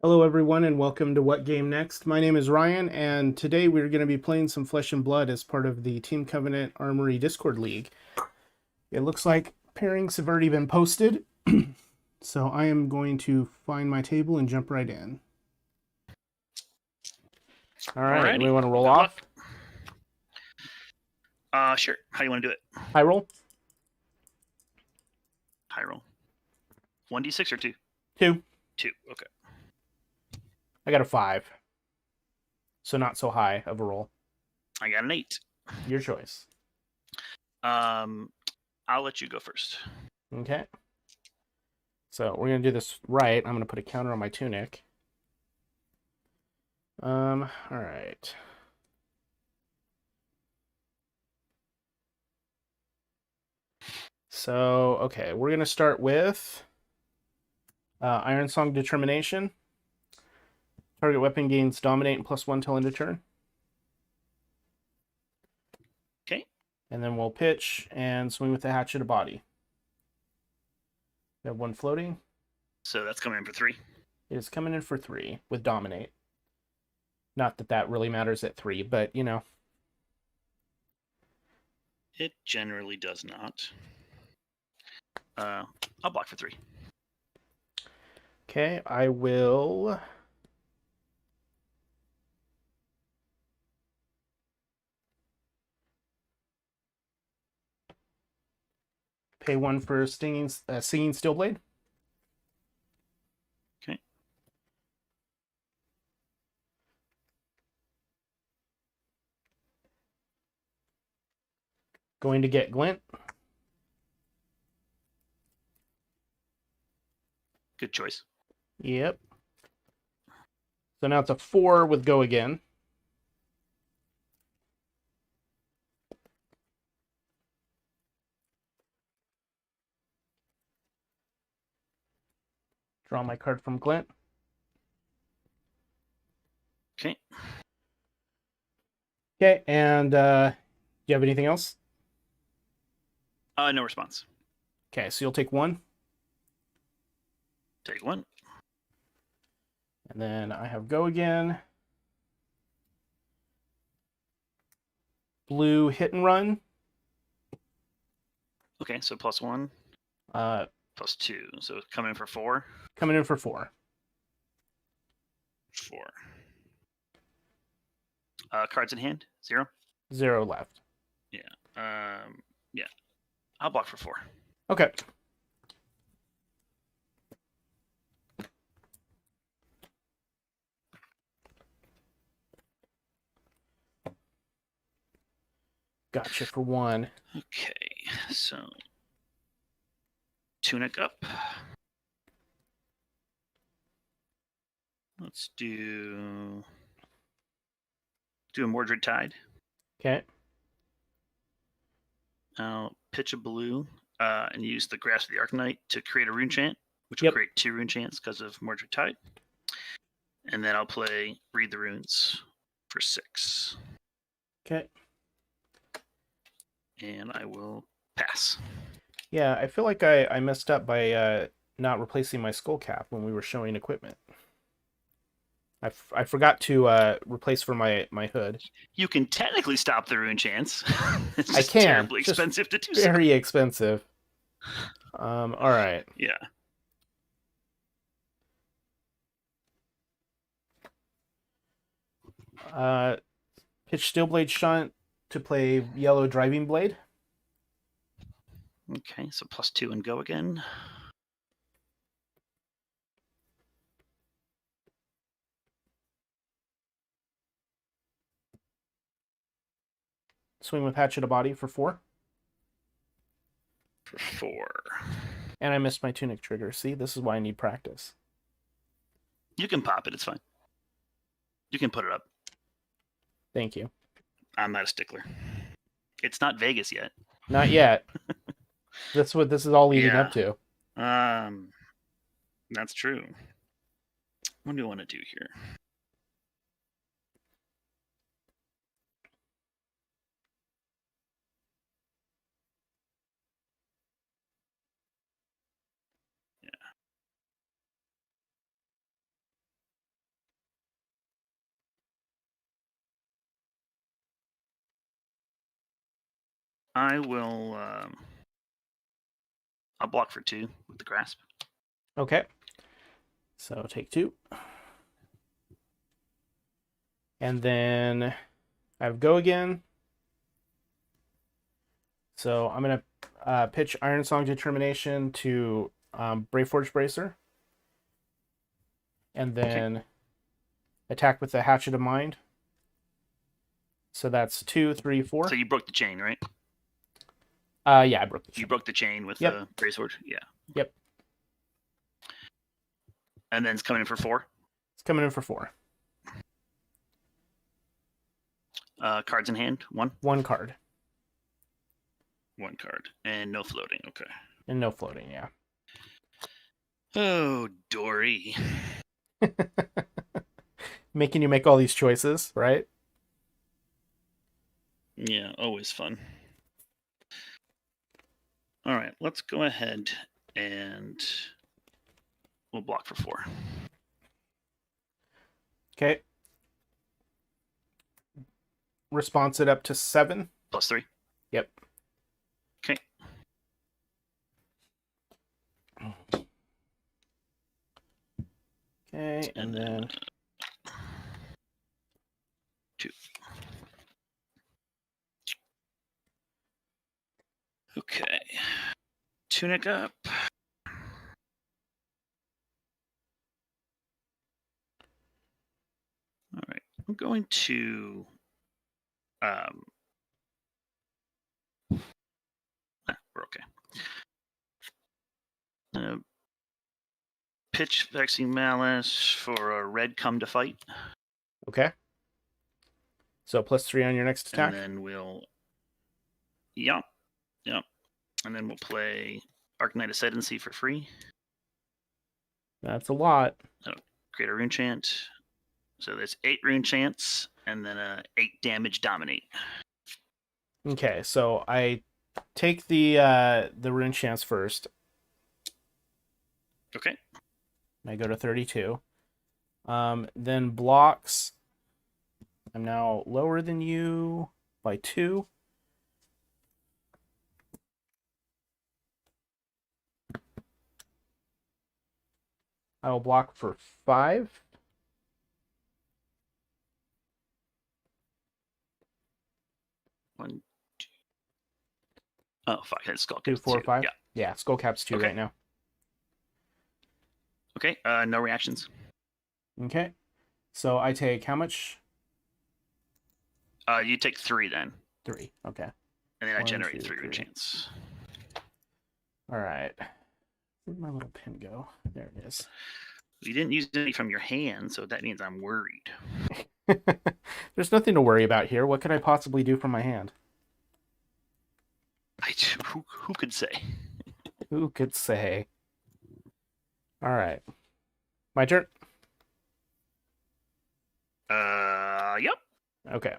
Hello, everyone, and welcome to What Game Next. My name is Ryan, and today we're going to be playing some Flesh and Blood as part of the Team Covenant Armory Discord League. It looks like pairings have already been posted, so I am going to find my table and jump right in. All right, Alrighty. we want to roll Good off? Sure. How do you want to do it? High roll? High roll. 1d6 or 2? 2. 2. Okay. I got a 5, so not so high of a roll. I got an 8. Your choice. I'll let you go first. Okay. So we're going to do this right. I'm going to put a counter on my tunic. All right. So, okay, we're going to start with Iron Song Determination. Target weapon gains Dominate and +1 till end of turn. Okay. And then we'll pitch and swing with the hatchet of body. We have 1 floating. So that's coming in for 3. It is coming in for 3 with Dominate. Not that that really matters at 3, but you know. It generally does not. I'll block for 3. Okay, I will pay 1 for Singing Steelblade. Okay. Going to get Glint. Good choice. Yep. So now it's a 4 with Go Again. Draw my card from Glint. Okay. Okay, and do you have anything else? No response. Okay, so you'll take 1. Take 1. And then I have Go Again. Blue Hit and Run. Okay, so +1. +2. So coming in for 4. Coming in for 4. 4. Cards in hand? 0? 0 left. Yeah. Yeah. I'll block for 4. Okay. Gotcha for 1. Okay, so tunic up. Let's do a Mordred Tide. Okay. I'll pitch a blue and use the Grasp of the Arcanite to create a rune chant, which will Yep. create 2 rune chants because of Mordred Tide. And then I'll play Read the Runes for 6. Okay. And I will pass. Yeah, I feel like I messed up by not replacing my skull cap when we were showing equipment. I forgot to replace for my hood. You can technically stop the rune chants. It's I just can. terribly Just expensive to do so. Very expensive. All right. Yeah. Pitch Steelblade Shunt to play Yellow Driving Blade. Okay, so +2 and go again. Swing with Hatchet of Body for 4. For 4. And I missed my tunic trigger. See, this is why I need practice. You can pop it, it's fine. You can put it up. Thank you. I'm not a stickler. It's not Vegas yet. Not yet. That's what this is all leading up to. That's true. What do I want to do here? I will. I'll block for 2 with the grasp. Okay. So take 2. And then I have go again. So I'm going to pitch Iron Song Determination to Braveforge Bracer. And then attack with the Hatchet of Mind. So that's 2, 3, 4. So you broke the chain, right? Yeah, I broke the chain. You broke the chain with Yep. the Braceforge? Yeah. Yep. And then it's coming in for 4? It's coming in for 4. Cards in hand? 1? 1 card. 1 card. And no floating. Okay. And no floating, yeah. Oh, Dori. Making you make all these choices, right? Yeah, always fun. All right, let's go ahead and we'll block for 4. Okay. Response it up to 7. +3? Yep. Okay. Okay, and then 2. Okay. Tunic up. All right. I'm going to we're okay. Pitch Vexing Malice for a red come to fight. okay. So +3 on your next attack. And then we'll Yep. And then we'll play Arcanite Ascendancy for free. That's a lot. Create a rune chant. So there's 8 rune chants and then 8 damage dominate. Okay, so I take the rune chance first. Okay. I go to 32. Then blocks. I'm now lower than you by 2. I will block for 5. One, 2. Oh, 5. That's skull 2, caps 4, 2. 5. Yeah. Yeah, skull caps 2 Okay. right now. Okay. No reactions. Okay. So I take how much? You take 3 then. 3. Okay. And then I 1, generate 2, 3 rune 3. chants. All right. Where'd my little pin go? There it is. You didn't use any from your hand, so that means I'm worried. There's nothing to worry about here. What could I possibly do from my hand? Who could say? Who could say? All right. My turn? Yep. Okay.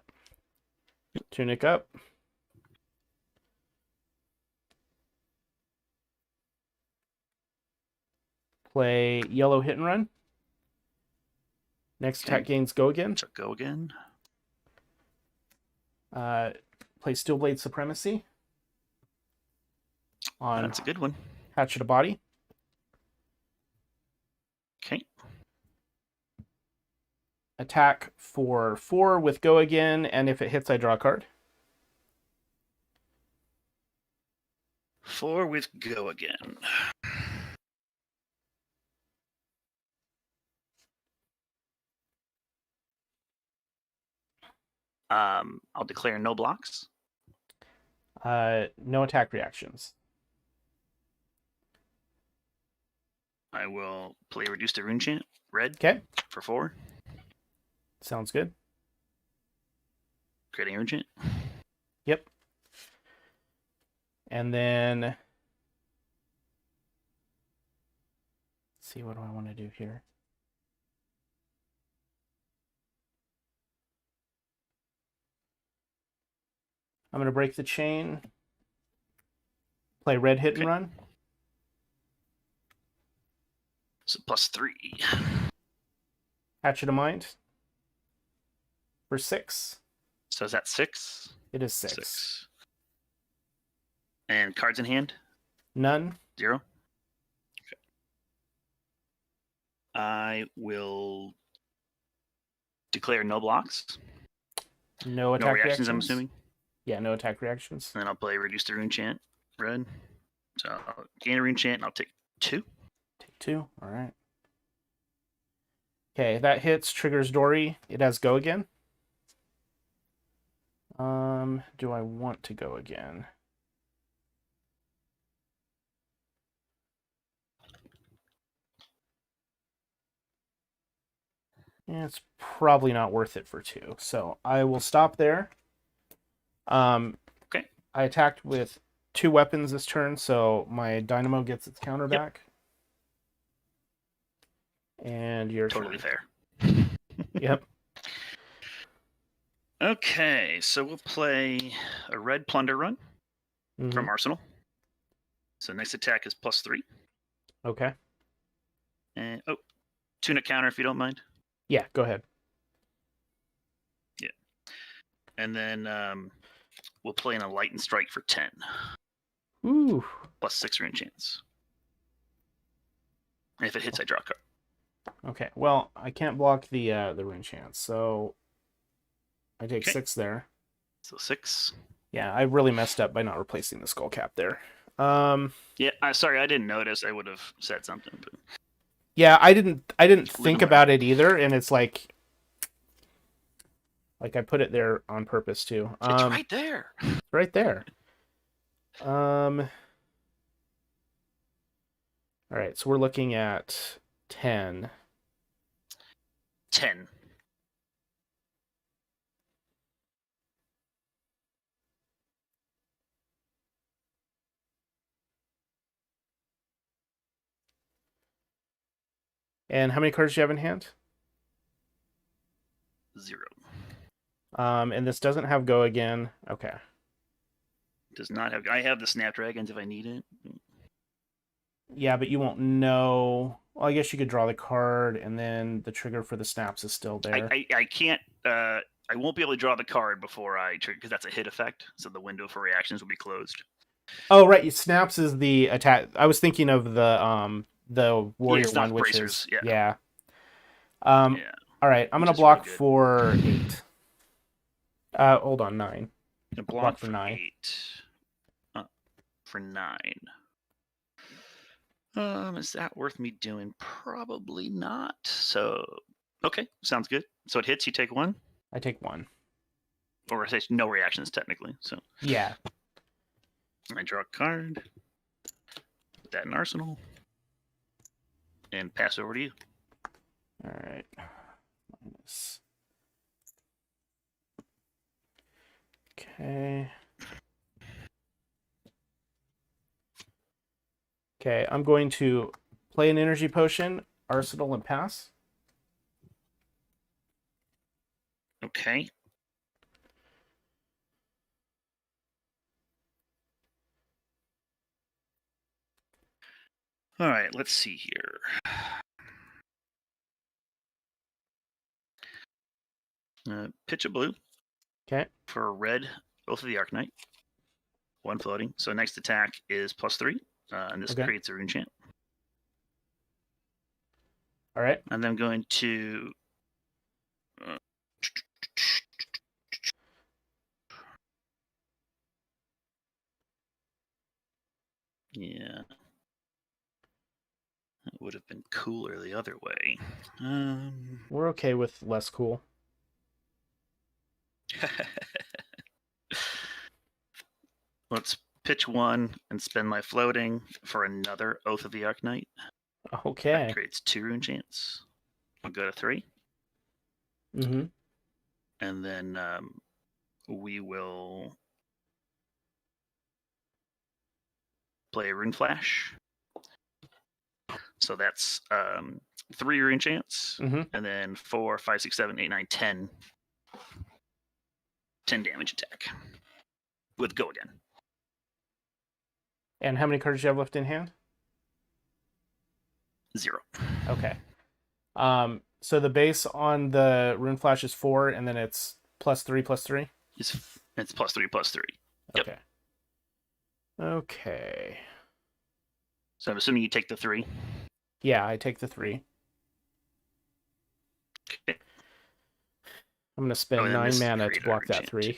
Tunic up. Play yellow hit and run. Next attack gains go again. So go again. Play Steel Blade Supremacy. On That's a good one. Hatchet of Body. Okay. Attack for 4 with go again, and if it hits, I draw a card. 4 with go again. I'll declare no blocks. No attack reactions. I will play Reduce the Rune Chant, red, Okay. for 4. Sounds good. Creating Rune Chant. Yep. And then, let's see, what do I want to do here? I'm going to break the chain. Play red hit and run. So +3. Hatchet of Mind. For 6. So is that 6? It is 6. And cards in hand? None. 0. Okay. I will declare no blocks. No No attack reactions, reactions. I'm assuming. Yeah, no attack reactions. And then I'll play Reduce the Rune Chant, red. So I'll gain a Rune Chant, and I'll take 2. Take 2. All right. Okay, that hits, triggers Dori. It has go again. Do I want to go again? Yeah, it's probably not worth it for 2. So I will stop there. Okay. I attacked with 2 weapons this turn, so my Dynamo gets its counter back. And you're Totally fair. Yep. Okay, so we'll play a red Plunder Run from Arsenal. So next attack is +3. Okay. And tune counter if you don't mind. Yeah, go ahead. Yeah. And then we'll play an Enlightened Strike for 10. Ooh. +6 Rune Chance. And if it hits, I draw a card. Okay. Well, I can't block the Rune Chance, so I take 6 there. So 6. Yeah, I really messed up by not replacing the skull cap there. Yeah, sorry, I didn't notice. I would have said something. But... Yeah, I didn't think about it either, and it's like I put it there on purpose too. It's right there. Right there. All right, so we're looking at 10. 10. And how many cards do you have in hand? 0. And this doesn't have go again. Okay. Does not have. I have the Snapdragons if I need it. Yeah, but you won't know. Well, I guess you could draw the card, and then the trigger for the snaps is still there. I can't. I won't be able to draw the card before I trigger because that's a hit effect. So the window for reactions will be closed. Oh, right. Snaps is the attack. I was thinking of the warrior one, which bracers. is yeah. All right. I'm gonna block really for 8. Hold on, 9. Block for 9. 8. For 9. Is that worth me doing? Probably not. So, okay, sounds good. So it hits. You take 1. I take 1. Or I say no reactions technically. So yeah. I draw a card. Put that in Arsenal. And pass over to you. All right. Minus. Okay. Okay, I'm going to play an energy potion, Arsenal, and pass. Okay. All right, let's see here. Pitch a blue. Okay. For red, Oath of the Arknight. 1 floating. So next attack is +3. And this creates a rune chant. All right. And I'm going to... yeah. It would have been cooler the other way. We're okay with less cool. Let's pitch 1 and spend my floating for another Oath of the Arknight. Okay. That creates 2 rune chants. I'll go to 3. Mm-hmm. And then we will play a Rune Flash. So that's 3 rune chants, and then 4, 5, 6, 7, 8, 9, 10. 10 damage attack with go again. And how many cards do you have left in hand? 0. Okay. So the base on the Rune Flash is 4, and then it's +3, +3? It's +3, +3. Yep. Okay. Okay. So I'm assuming you take the 3. Yeah, I take the 3. Okay. I'm going to spend 9 mana to block that 3.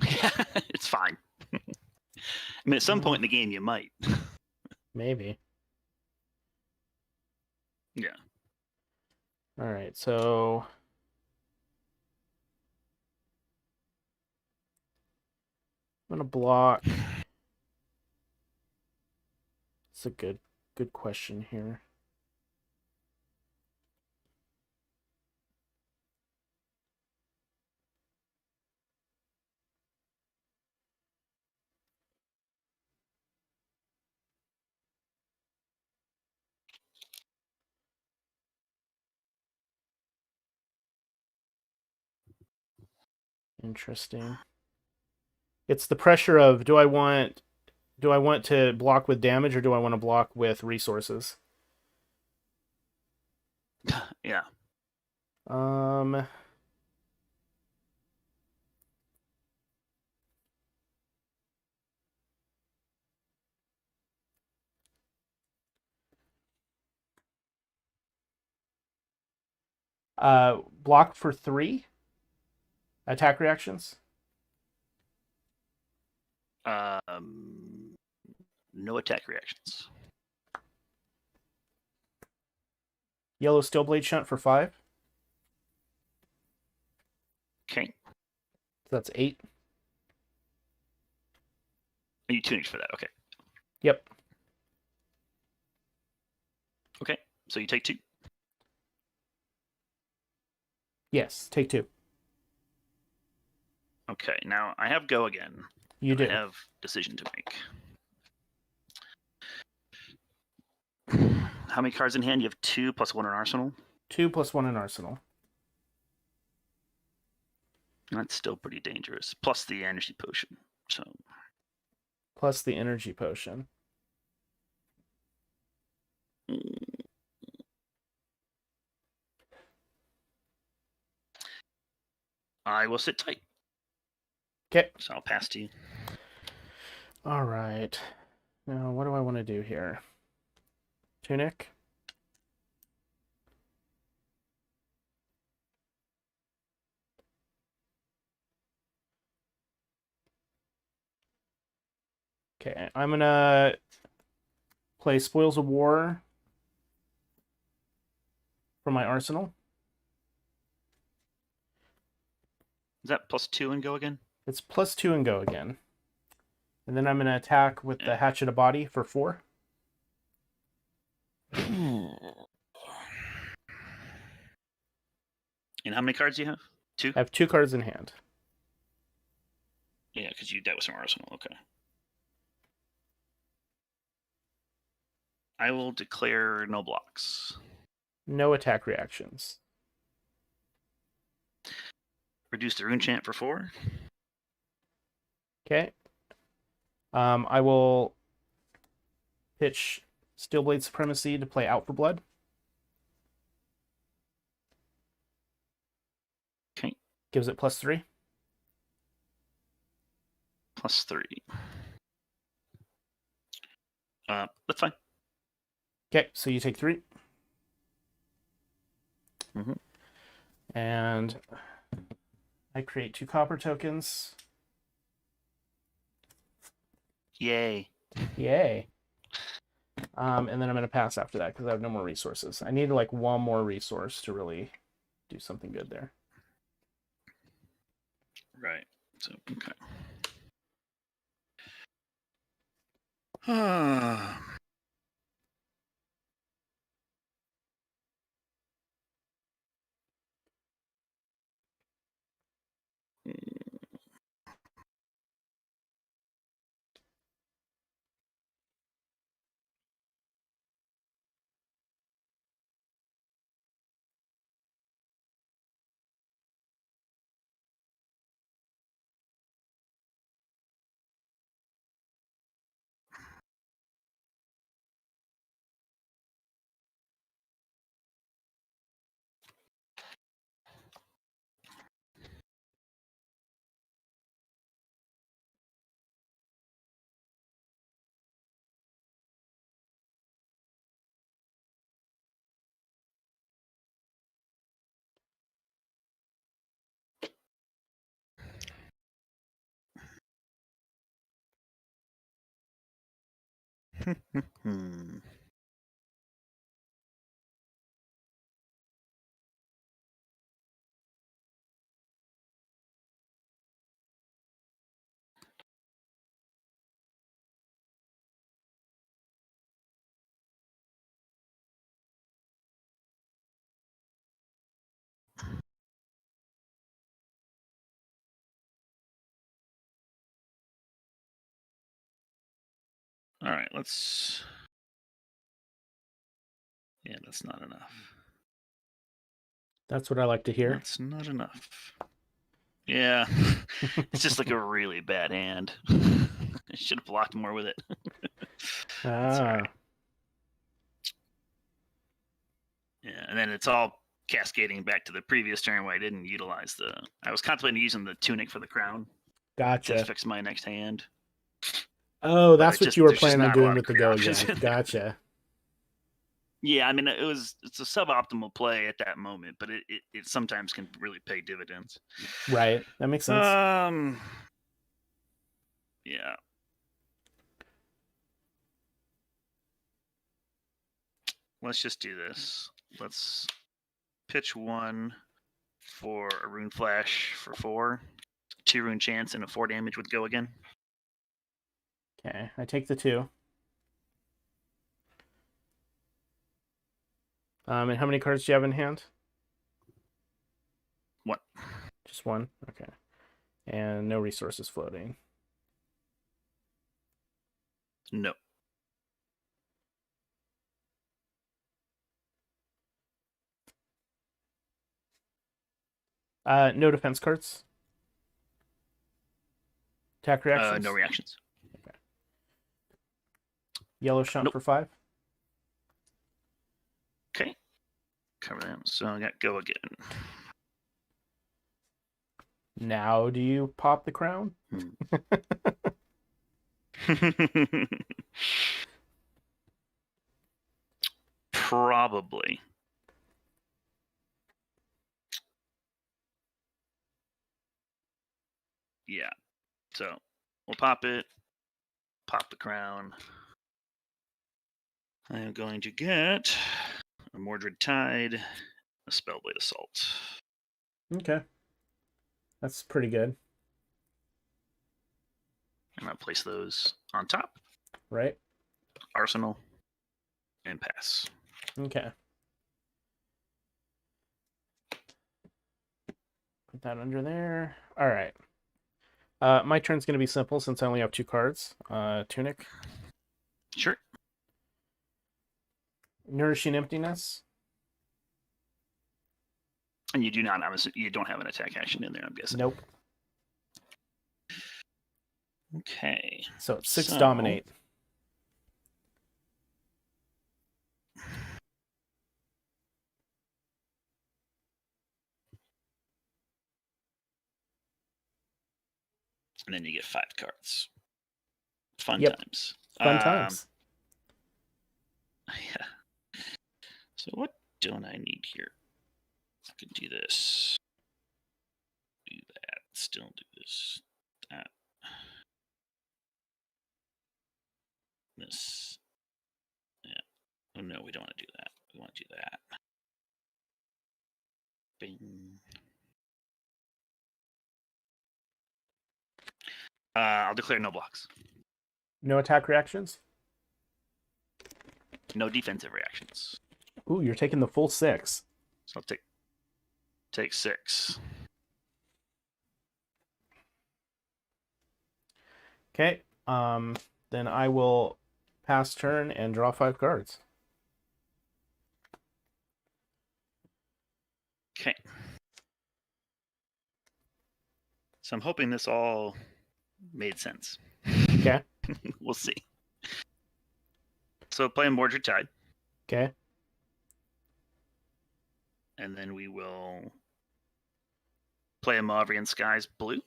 Yeah, it's fine. I mean, at some point in the game, you might. Maybe. Yeah. All right, so I'm going to block. It's a good question here. Interesting. It's the pressure of do I want to block with damage or do I want to block with resources? Yeah. Block for 3 attack reactions. No attack reactions. Yellow Steel Blade Shunt for 5. Okay. So that's 8. You tuned for that. Okay. Yep. Okay. So you take 2. Yes, take 2. Okay. Now I have go again. You do. I have decision to make. How many cards in hand? You have 2 plus 1 in arsenal. 2 plus 1 in arsenal. That's still pretty dangerous. Plus the energy potion. So. Plus the energy potion. I will sit tight. Okay. So I'll pass to you. All right. Now, what do I want to do here? Tunic. Okay, I'm going to play Spoils of War from my arsenal. Is that plus 2 and go again? It's plus 2 and go again. And then I'm going to attack with the Hatchet of Body for 4. And how many cards do you have? 2? I have 2 cards in hand. Yeah, because you dealt with some arsenal. Okay. I will declare no blocks. No attack reactions. Reduce the rune chant for 4. Okay. I will pitch Steelblade Supremacy to play Out for Blood. Okay. Gives it plus 3. Plus 3. That's fine. Okay, so you take 3. Mm-hmm. And I create 2 copper tokens. Yay. Yay. And then I'm going to pass after that because I have no more resources. I need like 1 more resource to really do something good there. Right. So, okay. Hmm. All right, let's. Yeah, that's not enough. That's what I like to hear. That's not enough. Yeah, it's just like a really bad hand. I should have blocked more with it. Ah. Yeah, and then it's all cascading back to the previous turn where I didn't utilize the. I was contemplating using the tunic for the crown Gotcha. to fix my next hand. Oh, that's what you were there's just planning on not a lot doing of with the clear go options again. in there. Gotcha. Yeah, I mean it's a suboptimal play at that moment, but it sometimes can really pay dividends. Right. That makes sense. Yeah. Let's just do this. Let's pitch 1 for a rune flash for 4, 2 rune chance, and a 4 damage with go again. Okay, I take the 2. And how many cards do you have in hand? 1. Just 1? Okay. And no resources floating. No. No defense cards? Attack reactions? No reactions. Okay. Yellow shunt for 5? Okay. Cover them. So I got go again. Now do you pop the crown? Probably. Yeah. So we'll pop it. Pop the crown. I am going to get a Mordred Tide, a Spellblade Assault. Okay. That's pretty good. And I'll place those on top. Right. Arsenal. And pass. Okay. Put that under there. All right. My turn's going to be simple since I only have 2 cards. Tunic. Sure. Nourishing Emptiness. And you do not, you don't have an attack action in there, I'm guessing. Nope. Okay. So it's 6 Dominate. And then you get 5 cards. Fun Yep. times. Fun times. Yeah. So what don't I need here? I could do this. Do that. Still do this. That. This. Yeah. Oh no, we don't want to do that. We want to do that. Bing. I'll declare no blocks. No attack reactions? No defensive reactions. Ooh, you're taking the full 6. So I'll take 6. Okay. Then I will pass turn and draw 5 cards. Okay. So I'm hoping this all made sense. Okay. We'll see. So play Mordred Tide. Okay. And then we will play a Mauvrian Skies blue.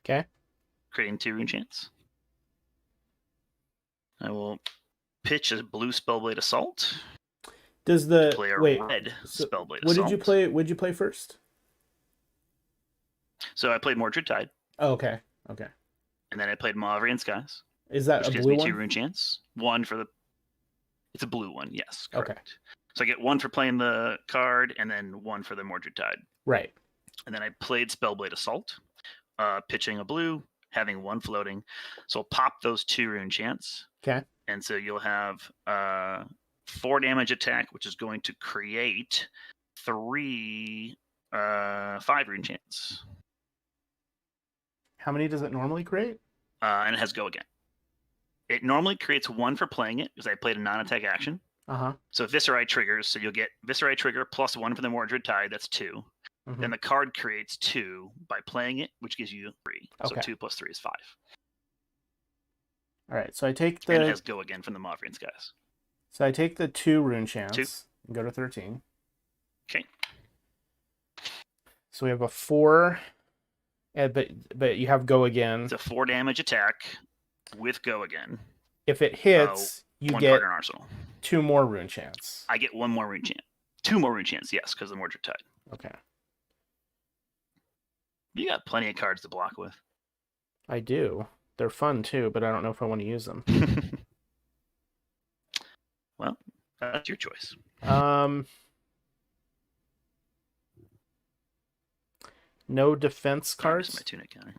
Okay. Creating 2 rune chance. I will pitch a blue Spellblade Assault. Does the play a red Spellblade what Assault. did you play? What did you play first? So I played Mordred Tide. Oh, okay. Okay. And then I played Mauvrian Skies. Is that which a gives blue me 2 one? rune chance. 1 for the. It's a blue one. Yes, correct. Okay. So I get 1 for playing the card, and then 1 for the Mordred Tide. Right. And then I played Spellblade Assault, pitching a blue, having 1 floating. So I'll pop those 2 rune chance. Okay. And so you'll have 4 damage attack, which is going to create 5 rune chance. How many does it normally create? And it has go again. It normally creates 1 for playing it, because I played a non-attack action. Uh-huh. So Viscerai triggers, so you'll get Viscerai trigger plus 1 for the Mordred Tide, that's 2. Mm-hmm. Then the card creates 2 by playing it, which gives you 3. Okay. So 2 plus 3 is 5. All right, so I take the... And it has go again from the Mauvrian Skies. So I take the 2 rune chance 2. and go to 13. Okay. So we have a 4, but you have go again. It's a 4 damage attack with go again. If it hits, you 1 get card in arsenal. 2 more rune chance. I get 1 more rune chance. 2 more rune chance, yes, because of the Mordred Tide. Okay. You got plenty of cards to block with. I do. They're fun too, but I don't know if I want to use them. Well, that's your choice. No defense Oh, cards. my tunic counter.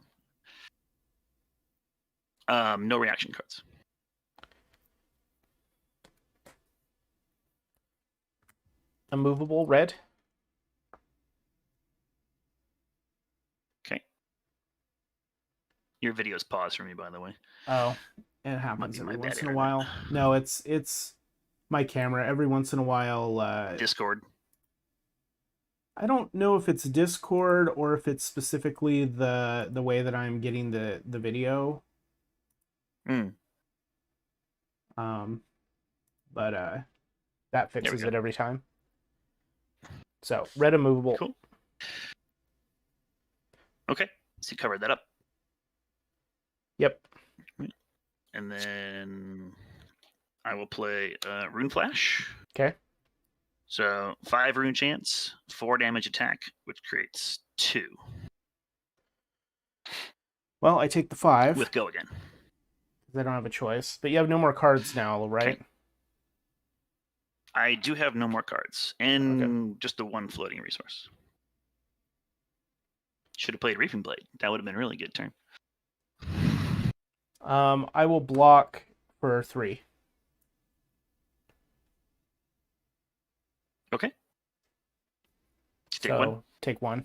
No reaction cards. A movable red. Okay. Your video's paused for me, by the way. Oh, it happens Might be every my bad once in a internet. while. No, it's my camera. Every once in a while. Discord. I don't know if it's Discord or if it's specifically the way that I'm getting the video. But that fixes it every time. So red immovable. Cool. Okay, so you covered that up. Yep. And then I will play Rune Flash. Okay. So 5 rune chance, 4 damage attack, which creates 2. Well, I take the 5. With go again. I don't have a choice. But you have no more cards now, right? Okay. I do have no more cards. And just the 1 floating resource. Should have played Reaping Blade. That would have been a really good turn. I will block for 3. Okay. Take so 1. Take 1.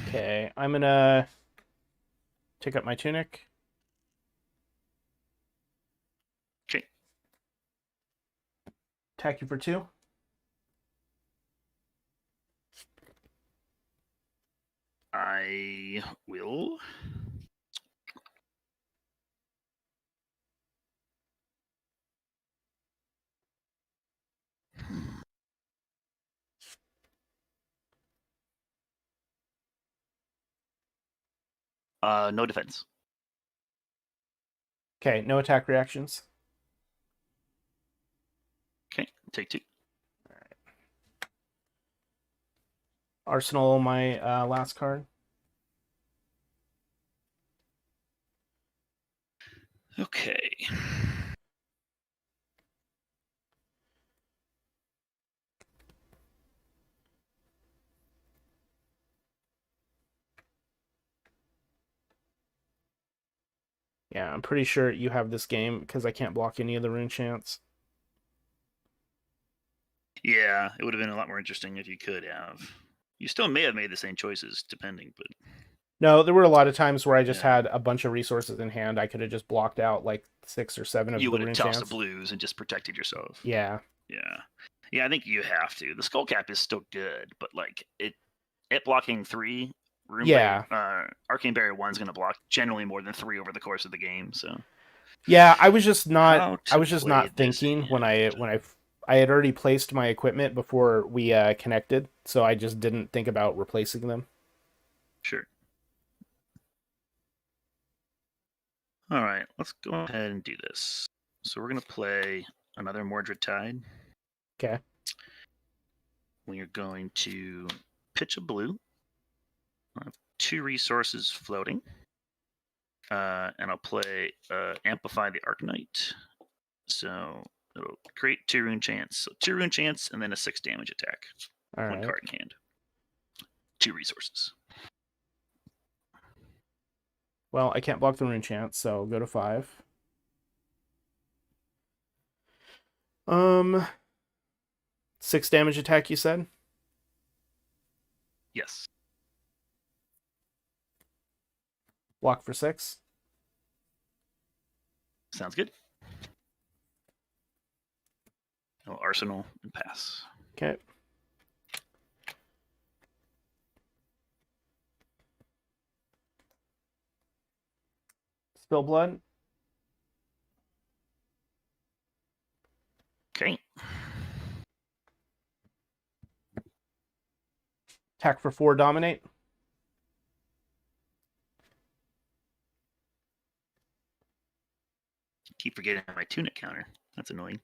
Okay, I'm gonna take up my tunic. Okay. Attack you for 2. I will. No defense. Okay, no attack reactions. Okay, take 2. Arsenal, my last card. Okay. Yeah, I'm pretty sure you have this game because I can't block any of the rune chance. Yeah, it would have been a lot more interesting if you could have. You still may have made the same choices, depending, but... No, there were a lot of times where I just Yeah. had a bunch of resources in hand. I could have just blocked out like 6 or 7 of You the would rune have tossed chance. the blues and just protected yourself. Yeah. Yeah. Yeah, I think you have to. The skull cap is still good, but like it blocking 3 rune Yeah. Arcane Barrier 1's gonna block generally more than 3 over the course of the game, so Yeah, I was just not How to play this thinking when I had already placed my equipment before we connected, so I just didn't think about replacing them. sure. All right, let's go ahead and do this. So we're going to play another Mordred Tide. Okay. We are going to pitch a blue. I have 2 resources floating. And I'll play Amplify the Arcanite. So it'll create 2 rune chance. So 2 rune chance and then a 6 damage attack. All 1 right. card in hand. 2 resources. Well, I can't block the rune chance, so go to 5. 6 damage attack, you said? Yes. Block for 6. Sounds good. I'll arsenal and pass. Okay. Spill blood. Okay. Attack for 4, dominate. Keep forgetting my tunic counter. That's annoying.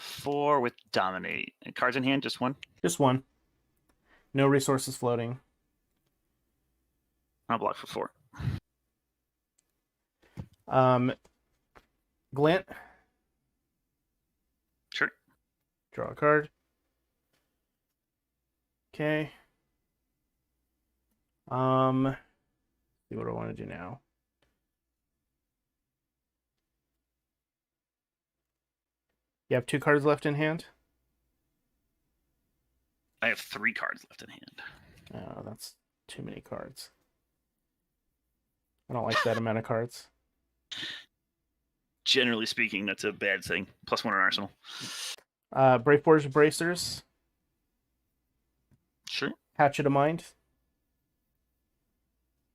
4 with dominate. And cards in hand, just 1? Just 1. No resources floating. I'll block for 4. Glint. Sure. Draw a card. Okay. See what I want to do now. You have 2 cards left in hand? I have 3 cards left in hand. Oh, that's too many cards. I don't like that amount of cards. Generally speaking, that's a bad thing. +1 in arsenal. Brave Forge Bracers. Sure. Hatchet of Mind.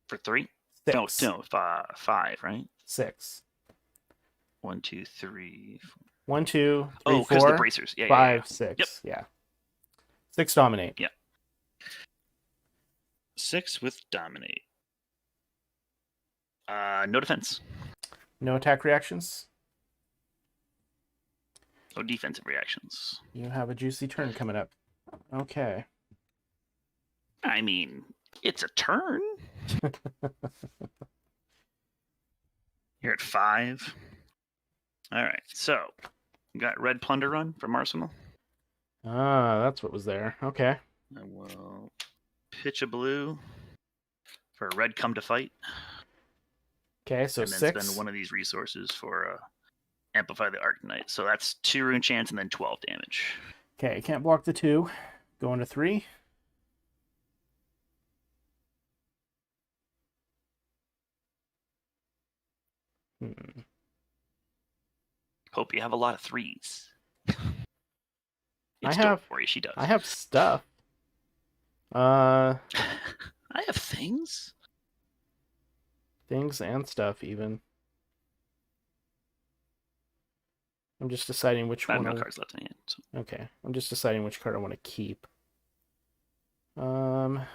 For 3? 6. No, 5, right? 6. 1, 2, 3. 4. 1, 2, 3, Oh, because 4, the bracers. Yeah, 5, yeah. 6. Yep. Yeah. 6 dominate. Yeah. 6 with dominate. No defense. No attack reactions. No defensive reactions. You have a juicy turn coming up. Okay. I mean, it's a turn. You're at 5. All right, so we got red plunder run from Arsenal. Ah, that's what was there. Okay. I will pitch a blue for a red come to fight. Okay, so and then 6. spend 1 of these resources for Amplify the Arcanite. So that's 2 rune chance and then 12 damage. Okay, can't block the 2. Going to 3. Hope you have a lot of 3s. I have Dori, she does. I have stuff. I have things. Things and stuff even. I'm just deciding which I have one. no cards left in hand. So. Okay, I'm just deciding which card I want to keep. Well,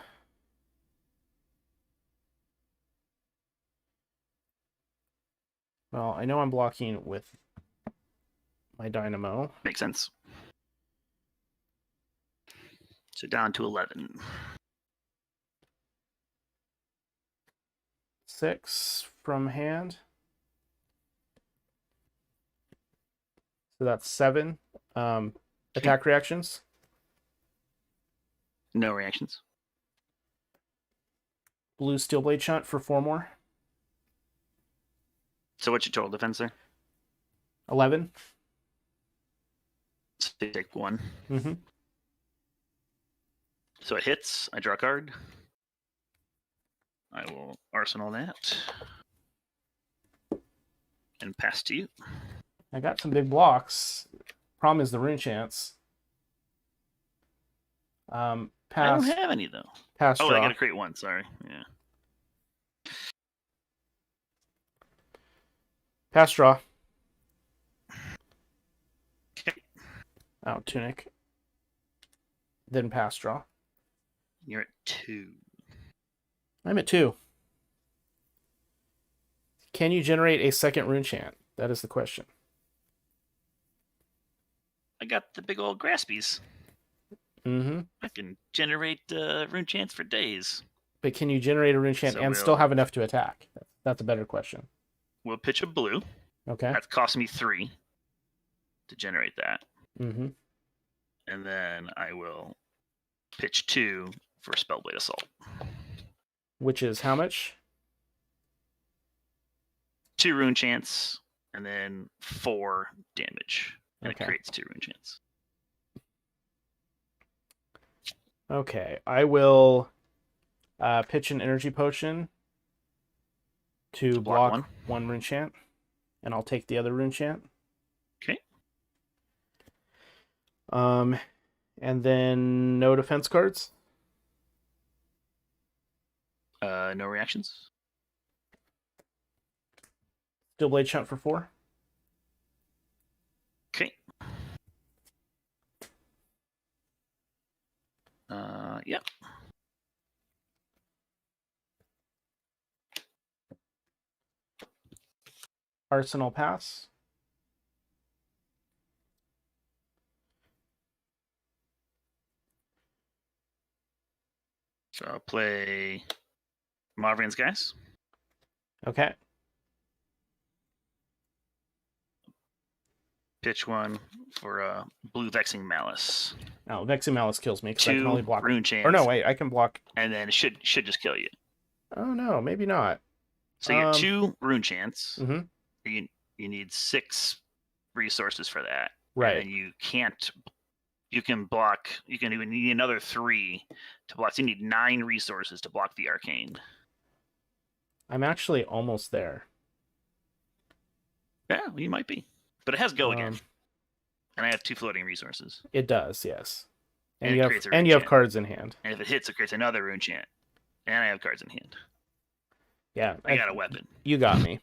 I know I'm blocking with my Dynamo. Makes sense. So down to 11. 6 from hand. So that's 7. Attack reactions. No reactions. Blue Steel Blade Shunt for 4 more. So what's your total defense there? 11. So you take 1. Mm-hmm. So it hits. I draw a card. I will arsenal that. And pass to you. I got some big blocks. Problem is the rune chance. I Pass. don't have any though. Pass Oh, draw. I gotta create one. Sorry. Yeah. Pass draw. Okay. Oh, Tunic. Then pass draw. You're at 2. I'm at 2. Can you generate a second rune chant? That is the question. I got the big old Graspies. Mm-hmm. I can generate rune chants for days. But can you generate a rune chant and still have enough to attack? That's a better question. We'll pitch a blue. Okay. That cost me 3 to generate that. Mm-hmm. And then I will pitch 2 for Spellblade Assault. Which is how much? 2 rune chants, and then 4 damage. And Okay. It creates 2 rune chants. Okay. I will pitch an energy potion to block one rune chant. And I'll take the other rune chant. Okay. And then no defense cards. No reactions. Steel Blade Shunt for 4. Okay. Yep. Arsenal pass. So I'll play Marvin's Guys. Okay. Pitch 1 for Blue Vexing Malice. Oh, Vexing Malice kills me because I can 2 only block rune chants. Or no, wait, I can block. And then it should just kill you. Oh no, maybe not. So you get 2 rune chants. Mm-hmm. You need 6 resources for that. Right. And you can't. You can block. You can even need another 3 to block. So you need 9 resources to block the arcane. I'm actually almost there. Yeah, well, you might be. But it has go again. And I have 2 floating resources. It does, yes. And you have cards in hand. And if it hits, it creates another rune chant. And I have cards in hand. Yeah. I got a weapon. You got me.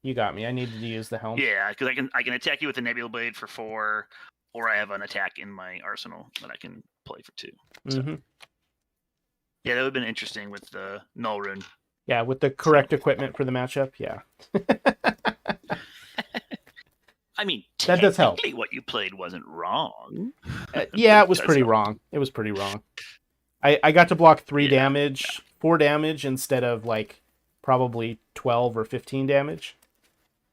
You got me. I needed to use the helm. Yeah, because I can attack you with the Nebula Blade for 4, or I have an attack in my arsenal that I can play for 2. So, mm-hmm. Yeah, that would have been interesting with the Null Rune. Yeah, with the correct equipment for the matchup, yeah. I mean, that does help. What you played wasn't wrong. Yeah, it was pretty wrong. It was pretty wrong. I got to block 3 damage, 4 damage instead of like probably 12 or 15 damage.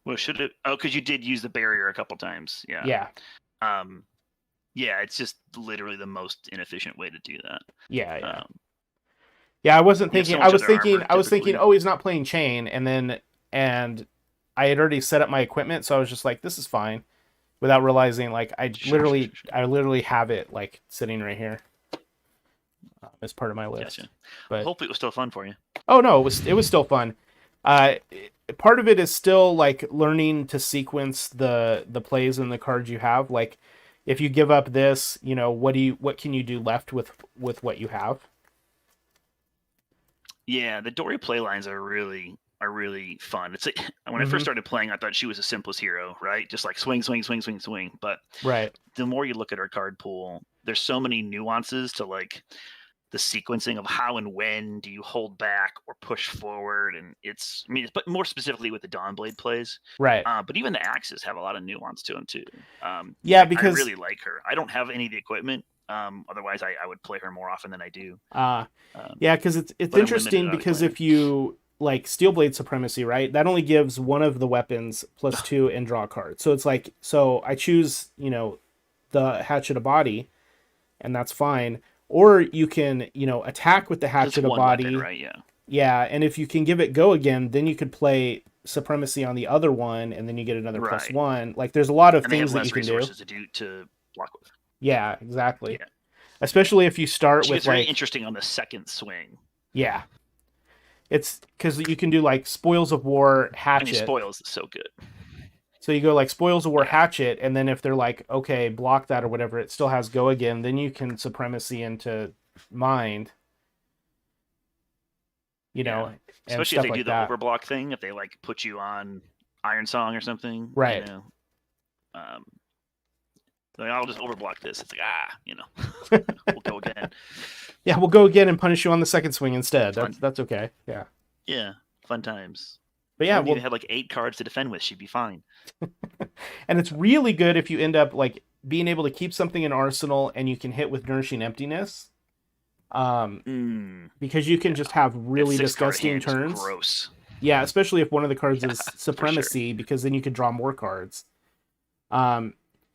Well, should it? Oh, because you did use the barrier a couple times. Yeah. Yeah. Yeah, it's just literally the most inefficient way to do that. Yeah. Yeah, I wasn't thinking. I was thinking. Oh, he's not playing chain, and I had already set up my equipment, so I was just like, this is fine, without realizing like I literally have it like sitting right here as part of my list. Gotcha. But hopefully it was still fun for you. Oh no, it was still fun. Part of it is still like learning to sequence the plays and the cards you have. Like, if you give up this, what can you do left with what you have? Yeah, the Dori play lines are really fun. It's like, when I first started playing, I thought she was the simplest hero, right? Just like swing, swing, swing, swing, swing. But the more you look at her card pool, there's so many nuances to like the sequencing of how and when do you hold back or push forward, and but more specifically with the Dawnblade plays, right? But even the axes have a lot of nuance to them too. Because I really like her. I don't have any of the equipment. Otherwise, I would play her more often than I do. Because it's interesting because if you like Steelblade Supremacy, right? That only gives one of the weapons +2 and draw a card. So it's like, I choose, the Hatchet of Body, and that's fine. Or you can, attack with the Hatchet of Body. Weapon, right? Yeah. Yeah, and if you can give it go again, then you could play Supremacy on the other one, and then you get another +1. Like, there's a lot of things that you can do. Resources to block with. Yeah, exactly. Yeah. Especially if you start with very interesting on the second swing. Yeah. It's because you can do like Spoils of War, Hatchet. Spoils is so good. So you go like Spoils of War Yeah. Hatchet, and then if they're like, okay, block that or whatever, it still has go again, then you can Supremacy into Mind, you Yeah. know, and Especially if stuff they do like the that. overblock thing, if they like put you on Iron Song or something, Right. Um, like, I'll just overblock this. It's like, we'll go again. Yeah, we'll go again and punish you on the second swing instead. Fun. That's okay. Yeah. Yeah, fun times. But yeah, Only well, had like 8 cards to defend with, she'd be fine. and it's really good if you end up like being able to keep something in arsenal and you can hit with Nourishing Emptiness. Because you can just have really disgusting turns. Gross. Yeah, especially if one of the cards is For Supremacy, sure. because then you could draw more cards.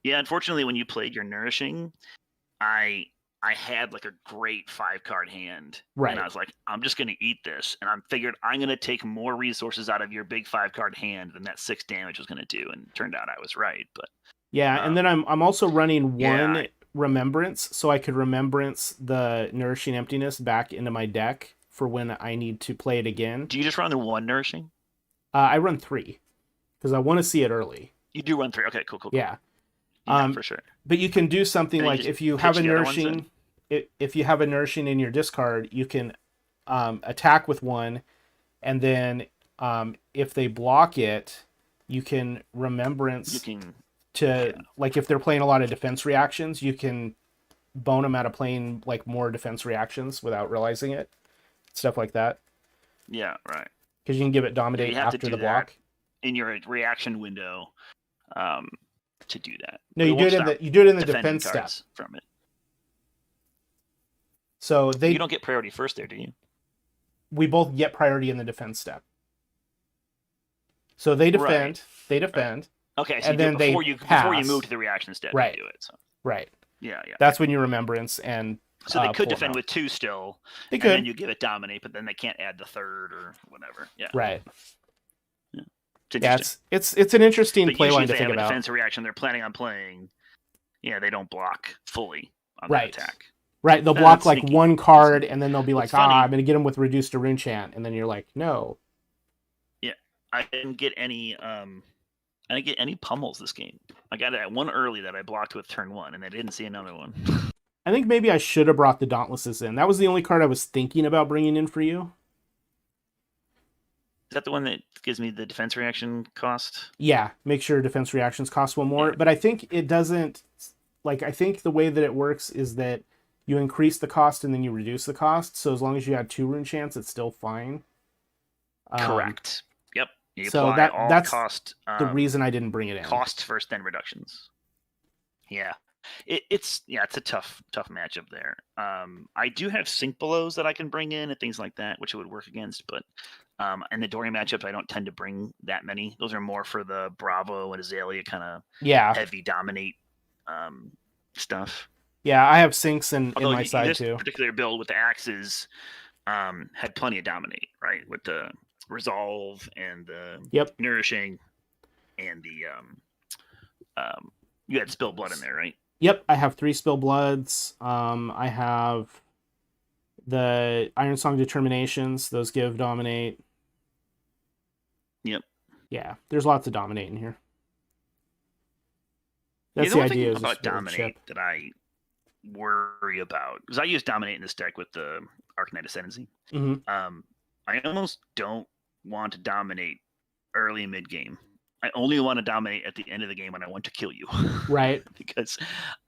Yeah, unfortunately, when you played your Nourishing, I had like a great 5-card hand, Right. and I was like, I'm just gonna eat this, and I figured I'm gonna take more resources out of your big 5-card hand than that 6 damage was gonna do, and it turned out I was right. But yeah, and then I'm also running one yeah, Remembrance, so I could Remembrance the Nourishing Emptiness back into my deck for when I need to play it again. Do you just run the one Nourishing? I run 3 because I want to see it early. You do run 3. Okay, cool. Yeah. For sure. But you can do something And like if you have a Nourishing, in. if you have a Nourishing in your discard, you can attack with one, and then if they block it, you can Remembrance like if they're playing a lot of defense reactions, you can bone them out of playing like more defense reactions without realizing it, stuff like that. Yeah, right. Because you can give it Dominate after the block in your reaction window. To do that. No, you do it in the defense step from it. So you don't get priority first there, do you? We both get priority in the defense step. So they defend. Right. They defend. Right. Okay, so and then before you move to the reaction step, right. You do it. So. Right. Yeah. That's when you Remembrance and. So they could defend with 2 still. They could. And then you give it Dominate, but then they can't add the 3rd or whatever. Yeah. Right. Yeah, it's an interesting play line to think about. A defense reaction they're planning on playing. Yeah, they don't block fully on that attack. Right, they'll block like sneaky. One card, and then they'll be like, I'm going to get them with Reduced to Rune Chant, and then you're like, no. Yeah, I didn't get any pummels this game. I got that one early that I blocked with turn 1, and I didn't see another one. I think maybe I should have brought the Dauntlesses in. That was the only card I was thinking about bringing in for you. Is that the one that gives me the defense reaction cost? Yeah, make sure defense reactions cost 1 more. Yeah. But I think it doesn't... Like, I think the way that it works is that you increase the cost and then you reduce the cost. So as long as you had 2 Rune Chants, it's still fine. Correct. Yep. So that's cost, the reason I didn't bring it in. Cost first, then reductions. Yeah. It's a tough matchup there. I do have Sync Belows that I can bring in and things like that, which it would work against, but in the Dori matchup, I don't tend to bring that many. Those are more for the Bravo and Azalea kind of heavy Dominate stuff. Yeah, I have Syncs in my side this too. This particular build with the axes had plenty of Dominate, right? With the Resolve and the Nourishing and the you had Spill Blood in there, right? Yep, I have 3 Spill Bloods. I have the Iron Song Determinations. Those give Dominate. Yep. Yeah, there's lots of Dominate in here. That's the idea. About Dominate that I worry about, because I use Dominate in this deck with the Arcanite Ascendancy. Mm-hmm. I almost don't want to dominate early mid game. I only want to dominate at the end of the game when I want to kill you. Right. Because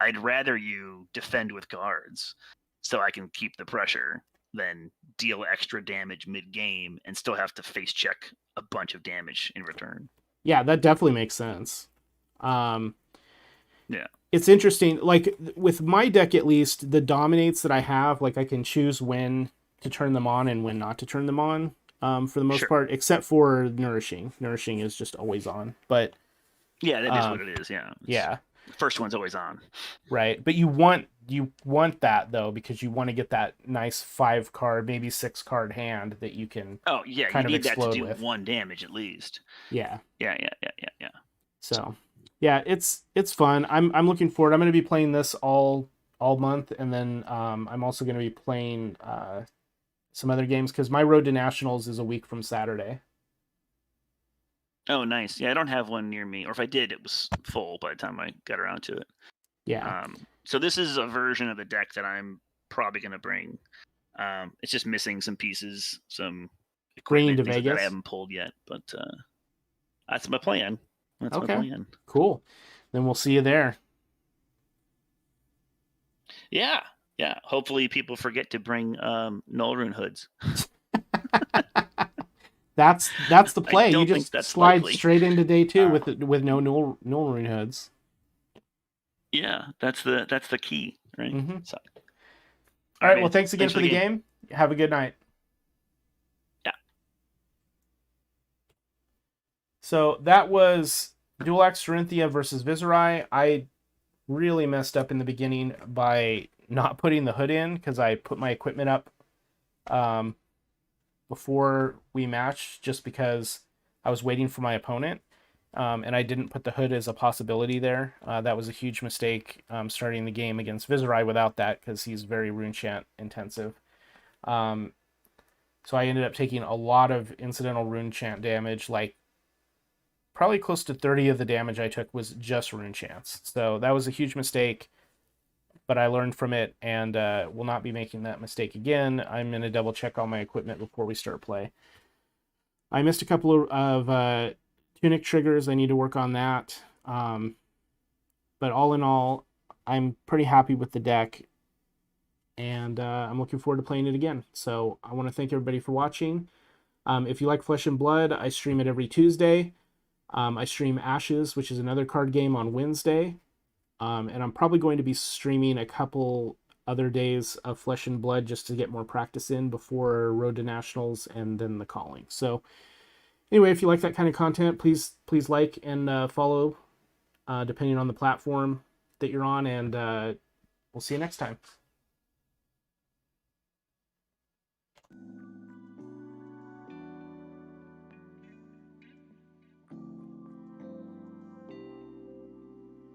I'd rather you defend with guards so I can keep the pressure than deal extra damage mid game and still have to face check a bunch of damage in return. Yeah, that definitely makes sense. Yeah. It's interesting. Like with my deck, at least, the dominates that I have, like I can choose when to turn them on and when not to turn them on. For the most part, except for Nourishing. Nourishing is just always on. But yeah, that is what it is. Yeah. Yeah. The first one's always on. Right, but you want that though, because you want to get that nice 5 card, maybe 6 card hand that you can. Oh yeah, kind you of need that to do with 1 damage at least. Yeah. Yeah. So yeah, it's fun. I'm looking forward. I'm going to be playing this all month, and then I'm also going to be playing some other games because my road to nationals is a week from Saturday. Oh, nice. Yeah, I don't have one near me, or if I did, it was full by the time I got around to it. Yeah. So this is a version of the deck that I'm probably going to bring. It's just missing some pieces, some Bringing equipment, to things like that I Vegas. haven't pulled yet. But that's my plan. That's my Okay. plan. Cool. Then we'll see you there. Yeah, yeah. Hopefully, people forget to bring null rune hoods. That's the I play. You don't think just that's slide likely. straight into day 2 Uh, with no null rune hoods. Yeah, that's the key, right? Mm-hmm. So, All right. Well, man. thanks again Thanks for for the the game. game. Have a good night. Yeah. So that was Dual Axe Dorinthea versus Viserai. I really messed up in the beginning by not putting the hood in because I put my equipment up before we matched just because I was waiting for my opponent. And I didn't put the hood as a possibility there. That was a huge mistake starting the game against Viserai without that because he's very rune chant intensive. So I ended up taking a lot of incidental rune chant damage, like probably close to 30 of the damage I took was just rune chants. So that was a huge mistake, but I learned from it and will not be making that mistake again. I'm going to double check all my equipment before we start play. I missed a couple of tunic triggers. I need to work on that. But all in all, I'm pretty happy with the deck, and I'm looking forward to playing it again. So I want to thank everybody for watching. If you like Flesh and Blood, I stream it every Tuesday. I stream Ashes, which is another card game, on Wednesday. And I'm probably going to be streaming a couple other days of Flesh and Blood just to get more practice in before Road to Nationals and then the Calling. So anyway, if you like that kind of content, please like and follow, depending on the platform that you're on, and we'll see you next time.